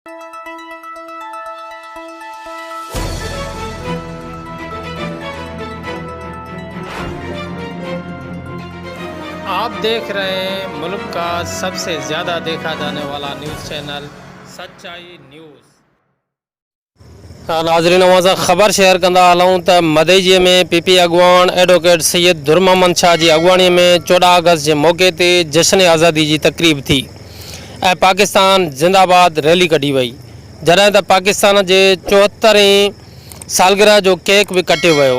آپ دیکھ رہے ہیں ملک کا سب سے زیادہ دیکھا جانے والا نیوز چینل سچائی نیوز۔ ناظرین آوازہ خبر شیئر کندا ہلوں تو مدیجی میں پی پی اگوان ایڈوکیٹ سید در محمد شاہ کی اگوانی میں 14 اگست کے موقع تے جشن آزادی کی تقریب تھی اے پاکستان زندہ باد ریلی کڈی وئی جڏهن ته پاڪستان جي 74 سالگرہ جو کیک بھی کٹو ويو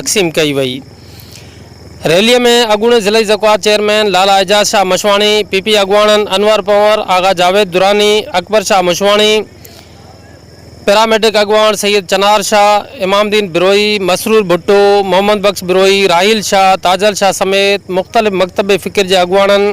تقسيم کئی وئی۔ ریلی میں اڳوڻي ضلعي زڪوات چيئرمين لالا اعجاز شاہ مشواڻي، پي پي اڳواڻن انور پنور، آغا جاويد دراني، اڪبر شاہ مشواڻي، پیراميڊڪ اڳواڻ سيد چنار شاہ، امام الدين بروئی، مسرور بھٹو، محمد بخش بروئی، راحيل شاہ، تاجل شاہ سمیت مختلف مکتب فکر کے اڳواڻن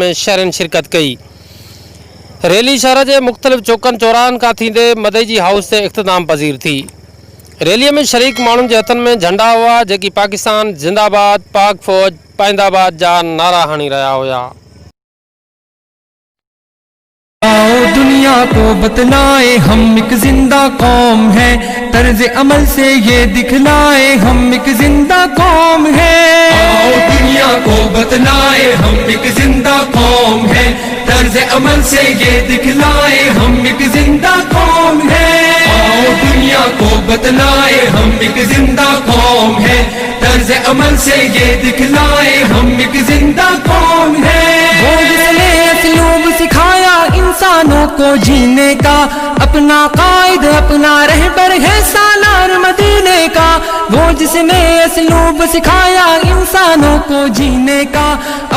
میں شہرين شرکت کئی۔ ریلی شہر کے مختلف چوکن چوراہن کا تھیندے مدیجی ہاؤس سے اختتام پذیر تھی۔ ریلی میں شریک ماڻهن کے ہتھن میں جھنڈا ہوا جيڪي پاڪستان زندہ باد، پاک فوج، پائندہ باد جا نعرہ ہنی رہا ہویا۔ دنیا کو بتلائے ہم ایک زندہ قوم ہے، طرز عمل سے یہ دکھلائے ہم ایک زندہ قوم ہے۔ دنیا کو بتلائے ہم ایک زندہ قوم ہے، طرز عمل سے یہ دکھلائے ہم ایک زندہ قوم ہے۔ دنیا کو بتلائے ہم ایک زندہ قوم ہے، طرز عمل سے یہ دکھلائے ہم ایک زندہ قوم ہے۔ وہ جس نے اسلوب سکھایا انسانوں کو جینے کا، اپنا قائد اپنا رہبر ہے سالار مدینے کا۔ وہ جس نے اسلوب سکھایا انسانوں کو جینے کا،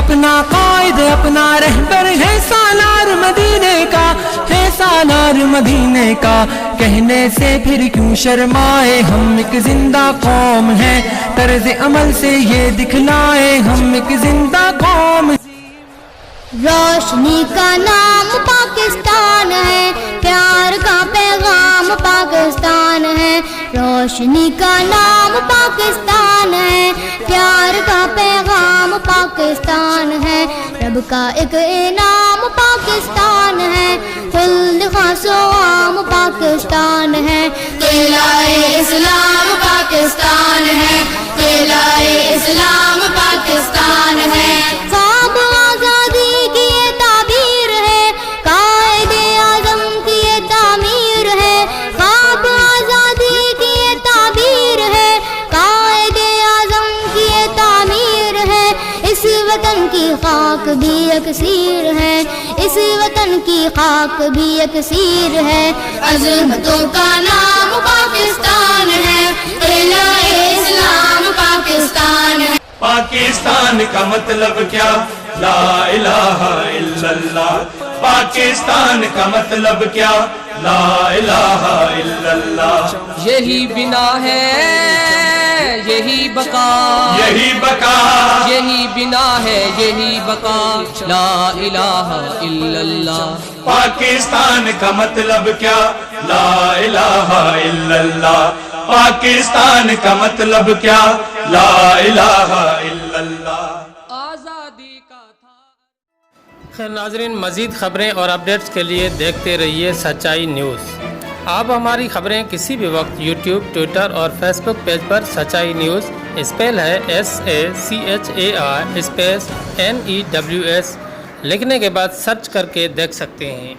اپنا قائد اپنا رہبر ہے سالار مدینے کا، ہے سالار مدینے کا۔ کہنے سے پھر کیوں شرمائے ہم ایک زندہ قوم ہے، طرز عمل سے یہ دکھلائے ہم ایک زندہ قوم۔ روشنی کا نام پاکستان ہے، پیار کا پیغام پاکستان ہے۔ روشنی کا نام پاکستان ہے، پیار کا پیغام پاکستان ہے۔ رب کا ایک انعام پاکستان ہے، خلد خاص و عام پاکستان ہے۔ قلعہ اسلام پاکستان ہے، قلعہ اسلام پاکستان ہے۔ خواب آزادی کی یہ تعبیر ہے، قائد اعظم کی یہ تعمیر ہے۔ خواب آزادی کی یہ تعبیر ہے، قائد اعظم کی یہ تعمیر ہے۔ اس وطن کی خاک بھی یکسیر ہے، اس وطن کی خاک بھی یکسیر ہے۔ عظمتوں کا نام پاکستان ہے، قلعہ اسلام پاکستان ہے۔ پاکستان کا مطلب کیا؟ لا الہ الا اللہ۔ پاکستان کا مطلب کیا؟ لا الہ الا اللہ۔ یہی بنا ہے یہی بقا، یہی بقا، یہی بنا ہے یہی بقا، لا الہ الا اللہ۔ پاکستان کا مطلب کیا؟ لا الہ الا اللہ۔ پاکستان کا مطلب کیا؟ لا الہ الا اللہ۔ آزادی کا تھا۔ خیر ناظرین، مزید خبریں اور اپڈیٹس کے لیے دیکھتے رہیے سچائی نیوز۔ آپ ہماری خبریں کسی بھی وقت یوٹیوب، ٹویٹر اور فیس بک پیج پر سچائی نیوز اسپیل ہے SACHAI اسپیس NEWS لکھنے کے بعد سرچ کر کے دیکھ سکتے ہیں۔